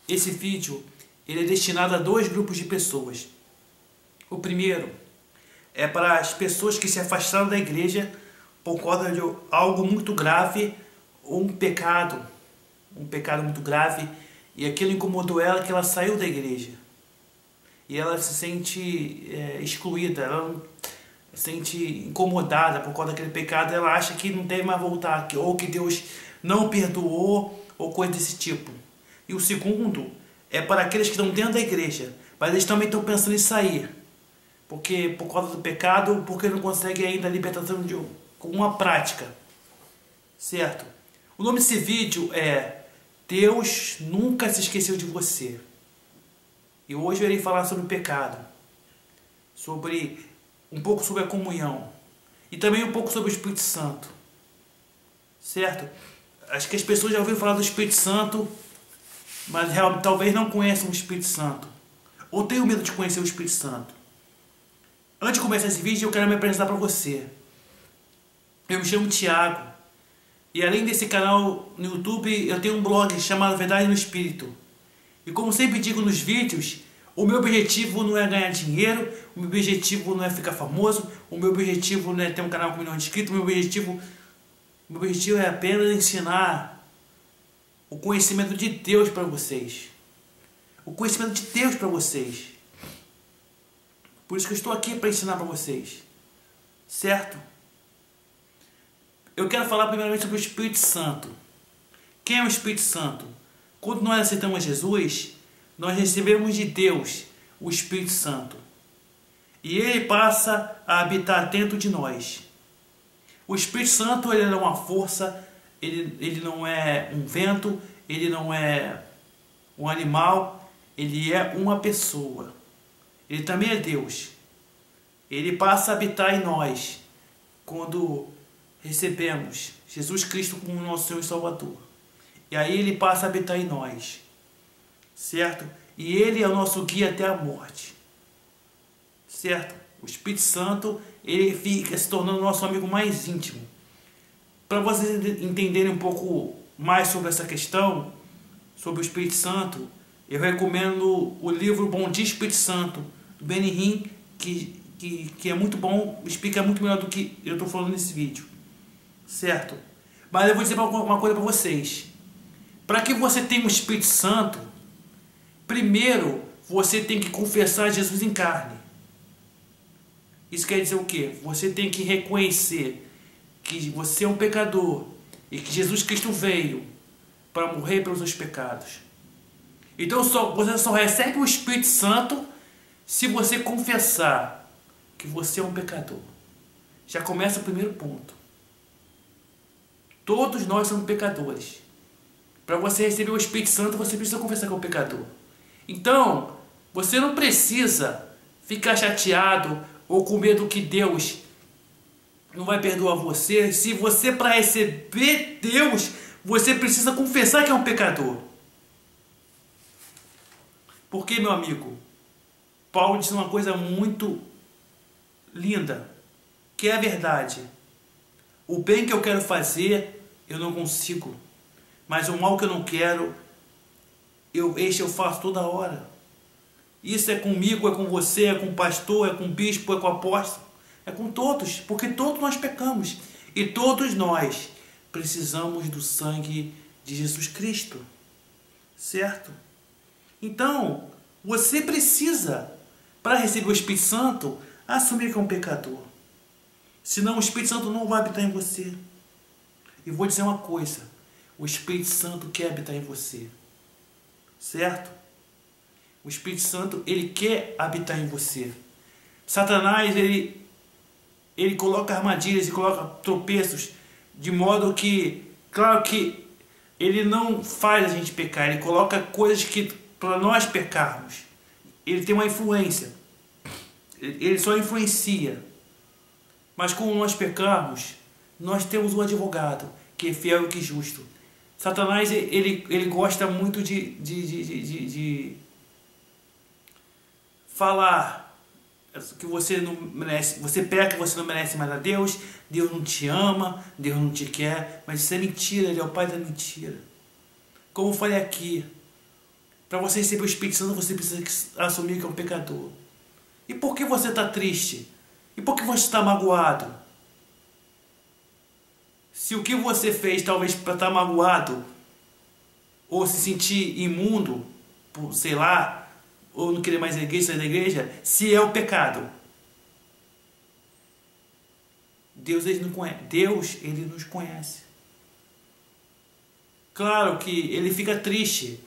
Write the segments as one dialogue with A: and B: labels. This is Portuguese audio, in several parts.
A: Esse vídeo ele é destinado a dois grupos de pessoas. O primeiro é para as pessoas que se afastaram da igreja por causa de algo muito grave, ou um pecado muito grave, e aquilo incomodou ela, que ela saiu da igreja. E ela se sente excluída, ela se sente incomodada por causa daquele pecado, ela acha que não deve mais voltar, ou que Deus não perdoou, ou coisa desse tipo. E o segundo é para aqueles que estão dentro da igreja, mas eles também estão pensando em sair, porque por causa do pecado, porque não conseguem ainda a libertação com uma prática, certo? O nome desse vídeo é Deus Nunca Se Esqueceu de Você. E hoje eu irei falar sobre o pecado, um pouco sobre a comunhão e também um pouco sobre o Espírito Santo, certo? Acho que as pessoas já ouviram falar do Espírito Santo, mas talvez não conheçam o Espírito Santo, ou tenham medo de conhecer o Espírito Santo. Antes de começar esse vídeo, eu quero me apresentar para você. Eu me chamo Thiago, e além desse canal no YouTube, eu tenho um blog chamado Verdade no Espírito. E como sempre digo nos vídeos, o meu objetivo não é ganhar dinheiro, o meu objetivo não é ficar famoso, o meu objetivo não é ter um canal com 1 milhão de inscritos, o meu objetivo é apenas ensinar o conhecimento de Deus para vocês. O conhecimento de Deus para vocês. Por isso que eu estou aqui para ensinar para vocês. Certo? Eu quero falar primeiramente sobre o Espírito Santo. Quem é o Espírito Santo? Quando nós aceitamos Jesus, nós recebemos de Deus o Espírito Santo. E ele passa a habitar dentro de nós. O Espírito Santo ele é uma força, ele não é um vento, ele não é um animal, ele é uma pessoa. Ele também é Deus. Ele passa a habitar em nós quando recebemos Jesus Cristo como nosso Senhor e Salvador. E aí ele passa a habitar em nós, certo? E ele é o nosso guia até a morte, certo? O Espírito Santo, ele fica se tornando nosso amigo mais íntimo. Para vocês entenderem um pouco mais sobre essa questão, sobre o Espírito Santo, eu recomendo o livro Bom Dia Espírito Santo, do Benny que é muito bom, explica muito melhor do que eu estou falando nesse vídeo, certo? Mas eu vou dizer uma coisa para vocês. Para que você tenha o Espírito Santo, primeiro você tem que confessar Jesus em carne. Isso quer dizer o quê? Você tem que reconhecer que você é um pecador e que Jesus Cristo veio para morrer pelos seus pecados. Então você só recebe o Espírito Santo se você confessar que você é um pecador. Já começa o primeiro ponto. Todos nós somos pecadores. Para você receber o Espírito Santo, você precisa confessar que é um pecador. Então, você não precisa ficar chateado ou com medo que Deus não vai perdoar você. Se você, para receber Deus, você precisa confessar que é um pecador. Porque, meu amigo, Paulo diz uma coisa muito linda, que é a verdade. O bem que eu quero fazer, eu não consigo. Mas o mal que eu não quero, eu faço toda hora. Isso é comigo, é com você, é com o pastor, é com o bispo, é com o apóstolo. É com todos, porque todos nós pecamos. E todos nós precisamos do sangue de Jesus Cristo. Certo? Então, você precisa, para receber o Espírito Santo, assumir que é um pecador. Senão o Espírito Santo não vai habitar em você. E vou dizer uma coisa. O Espírito Santo quer habitar em você. Certo? O Espírito Santo, ele quer habitar em você. Satanás, ele coloca armadilhas e coloca tropeços de modo que, claro que ele não faz a gente pecar, ele coloca coisas que para nós pecarmos. Ele tem uma influência. Ele só influencia. Mas como nós pecarmos, nós temos um advogado que é fiel e que é justo. Satanás, ele gosta muito de falar que você não merece, você peca, você não merece mais a Deus, Deus não te ama, Deus não te quer, mas isso é mentira, ele é o pai da mentira. Como eu falei aqui, Para você receber o Espírito Santo, você precisa assumir que é um pecador. E por que você está triste? E por que você está magoado? Se o que você fez, talvez para estar magoado, ou se sentir imundo, por, sei lá, ou não querer mais a igreja, sair da igreja, se é o pecado. Deus, ele nos conhece. Claro que ele fica triste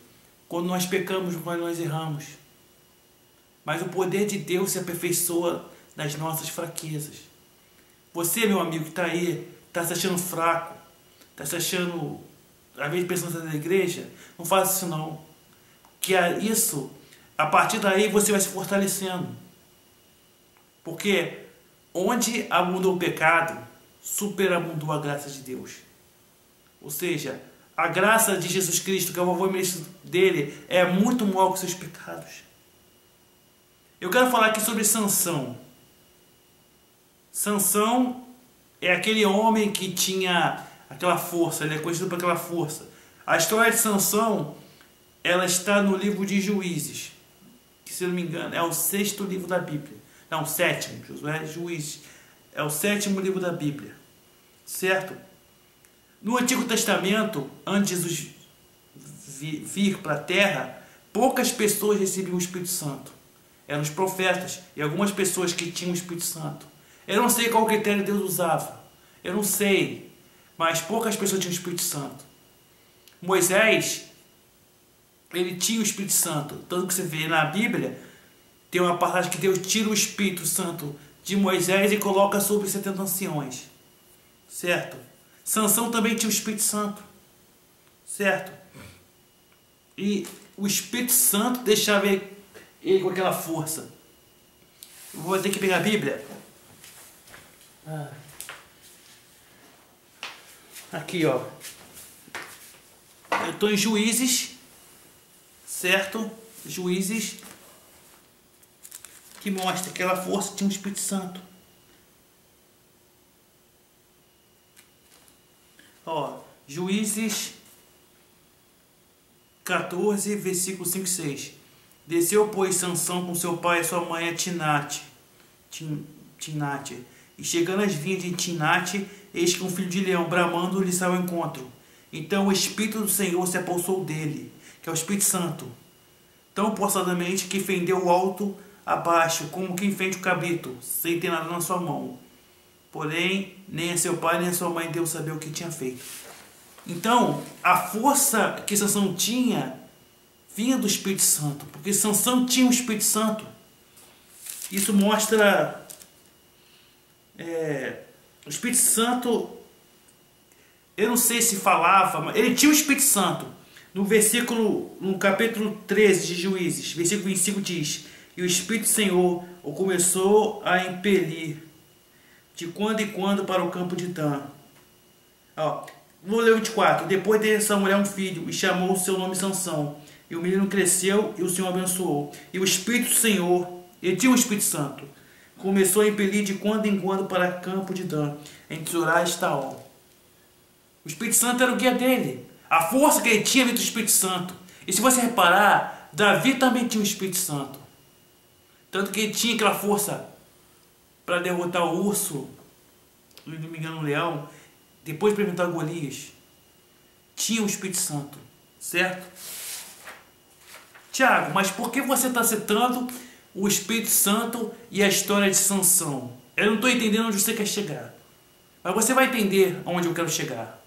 A: quando nós pecamos, quando nós erramos. Mas o poder de Deus se aperfeiçoa nas nossas fraquezas. Você, meu amigo, que está aí, está se achando fraco, está se achando, às vezes, pensando na igreja, não faça isso não. Que isso, a partir daí, você vai se fortalecendo. Porque onde abundou o pecado, superabundou a graça de Deus. Ou seja, a graça de Jesus Cristo, que é o favor dele, é muito maior que os seus pecados. Eu quero falar aqui sobre Sansão. Sansão é aquele homem que tinha aquela força, ele é conhecido por aquela força. A história de Sansão, ela está no livro de Juízes, que, se não me engano, é o 6º livro da Bíblia. Não, o 7º, Josué Juízes. É o 7º livro da Bíblia. Certo? No Antigo Testamento, antes de Jesus vir para a terra, poucas pessoas recebiam o Espírito Santo. Eram os profetas e algumas pessoas que tinham o Espírito Santo. Eu não sei qual critério Deus usava. Eu não sei. Mas poucas pessoas tinham o Espírito Santo. Moisés, ele tinha o Espírito Santo. Tanto que você vê na Bíblia, tem uma passagem que Deus tira o Espírito Santo de Moisés e coloca sobre 70 anciões. Certo? Sansão também tinha o Espírito Santo. Certo? E o Espírito Santo deixava ele com aquela força. Eu vou ter que pegar a Bíblia. Aqui, ó. Eu estou em Juízes. Certo? Juízes. Que mostra que aquela força tinha o Espírito Santo. Ó, Juízes 14, versículo 5 e 6. Desceu, pois, Sansão com seu pai e sua mãe a Timnate. E chegando às vinhas de Timnate, eis que um filho de leão, bramando, lhe saiu ao encontro. Então o Espírito do Senhor se apossou dele, que é o Espírito Santo, tão possadamente que fendeu o alto abaixo, como quem fende o cabrito, sem ter nada na sua mão. Porém, nem a seu pai nem a sua mãe deu saber o que tinha feito. Então, a força que Sansão tinha vinha do Espírito Santo, porque Sansão tinha o Espírito Santo. Isso mostra o Espírito Santo. Eu não sei se falava, mas ele tinha o Espírito Santo. No capítulo 13 de Juízes, versículo 25 diz: e o Espírito do Senhor o começou a impelir de quando em quando para o campo de Dan. Vou ler o 24. Depois teve essa mulher um filho, e chamou o seu nome Sansão. E o menino cresceu, e o Senhor abençoou. E o Espírito do Senhor, ele tinha o Espírito Santo, começou a impelir de quando em quando para o campo de Dan, entre Zorá e Estaol. O Espírito Santo era o guia dele. A força que ele tinha vinha do Espírito Santo. E se você reparar, Davi também tinha o Espírito Santo. Tanto que ele tinha aquela força para derrotar o urso, se não me engano, o leão, depois de enfrentar Golias. Tinha o Espírito Santo, certo? Tiago, mas por que você está citando o Espírito Santo e a história de Sansão? Eu não estou entendendo onde você quer chegar. Mas você vai entender onde eu quero chegar.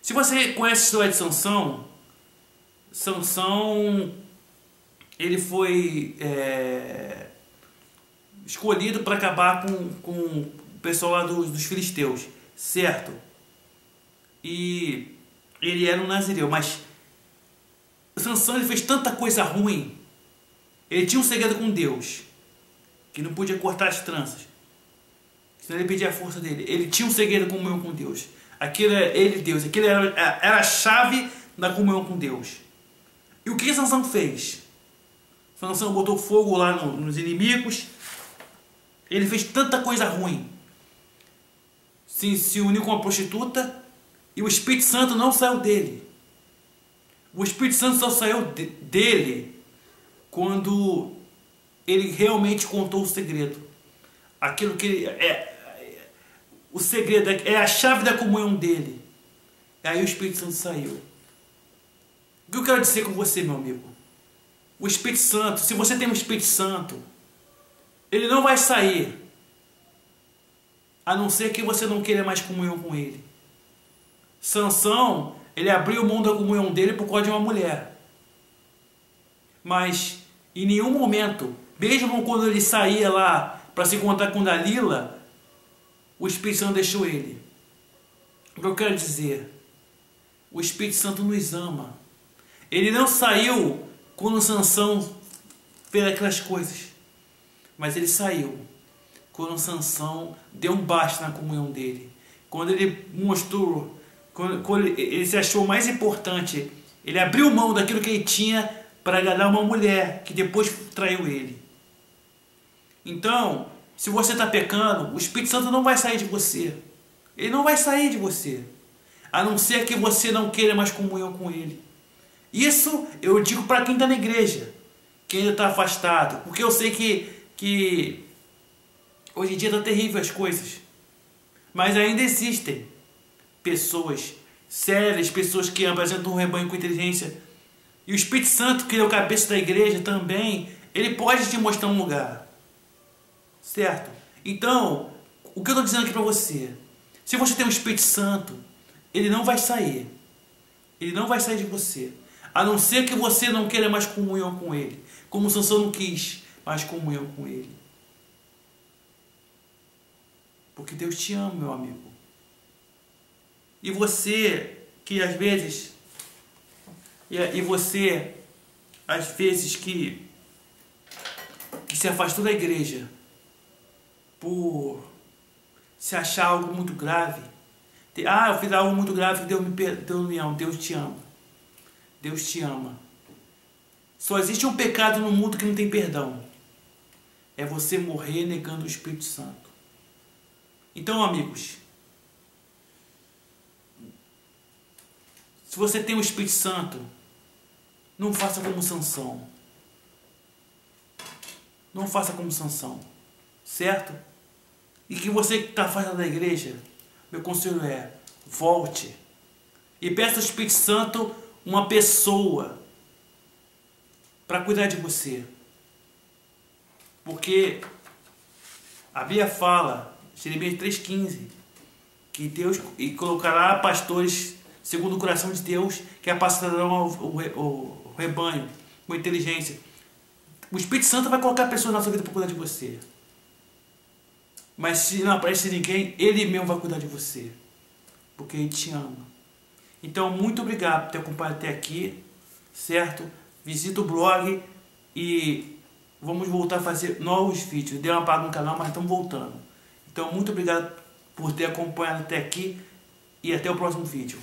A: Se você conhece a história de Sansão, Sansão, ele foi escolhido para acabar com o pessoal lá dos filisteus, certo? E ele era um nazireu, mas Sansão, ele fez tanta coisa ruim. Ele tinha um segredo com Deus, que não podia cortar as tranças, senão ele perdia a força dele. Ele tinha um segredo com comunhão com Deus. Aquilo era ele, Deus. Aquilo era a chave da comunhão com Deus. E o que Sansão fez? Sansão botou fogo lá nos inimigos. Ele fez tanta coisa ruim. Se uniu com uma prostituta. E o Espírito Santo não saiu dele. O Espírito Santo só saiu dele quando ele realmente contou o segredo. Aquilo que o segredo é a chave da comunhão dele. E aí o Espírito Santo saiu. O que eu quero dizer com você, meu amigo? O Espírito Santo, se você tem um Espírito Santo, ele não vai sair, a não ser que você não queira mais comunhão com ele. Sansão, ele abriu mão da comunhão dele por causa de uma mulher. Mas em nenhum momento, mesmo quando ele saía lá para se encontrar com Dalila, o Espírito Santo deixou ele. O que eu quero dizer? O Espírito Santo nos ama. Ele não saiu quando Sansão fez aquelas coisas, mas ele saiu quando Sansão deu um basta na comunhão dele. Quando ele mostrou, quando ele se achou mais importante, ele abriu mão daquilo que ele tinha para agradar uma mulher que depois traiu ele. Então, se você está pecando, o Espírito Santo não vai sair de você. Ele não vai sair de você, a não ser que você não queira mais comunhão com ele. Isso eu digo para quem está na igreja, quem ainda está afastado, porque eu sei que hoje em dia está terrível as coisas, mas ainda existem pessoas sérias, pessoas que apresentam um rebanho com inteligência, e o Espírito Santo, que é o cabeça da igreja também, ele pode te mostrar um lugar, certo? Então, o que eu estou dizendo aqui para você, se você tem o Espírito Santo, ele não vai sair, ele não vai sair de você, a não ser que você não queira mais comunhão com ele, como Sansão não quis mais comunhão com ele. Porque Deus te ama, meu amigo. E você, que às vezes, que se afastou da igreja por se achar algo muito grave. Eu fiz algo muito grave que Deus me ama. Deus te ama. Deus te ama. Só existe um pecado no mundo que não tem perdão. É você morrer negando o Espírito Santo. Então, amigos, se você tem o Espírito Santo, não faça como Sansão. Não faça como Sansão. Certo? E que você que está afastado da igreja, meu conselho é, volte. E peça ao Espírito Santo uma pessoa para cuidar de você. Porque a Bíblia fala, Jeremias 3,15, que Deus colocará pastores segundo o coração de Deus, que apacentarão o rebanho com inteligência. O Espírito Santo vai colocar pessoas na sua vida para cuidar de você. Mas se não aparece ninguém, ele mesmo vai cuidar de você. Porque ele te ama. Então, muito obrigado por ter acompanhado até aqui, certo? Visita o blog e vamos voltar a fazer novos vídeos. Deu uma parada no canal, mas estamos voltando. Então, muito obrigado por ter acompanhado até aqui e até o próximo vídeo.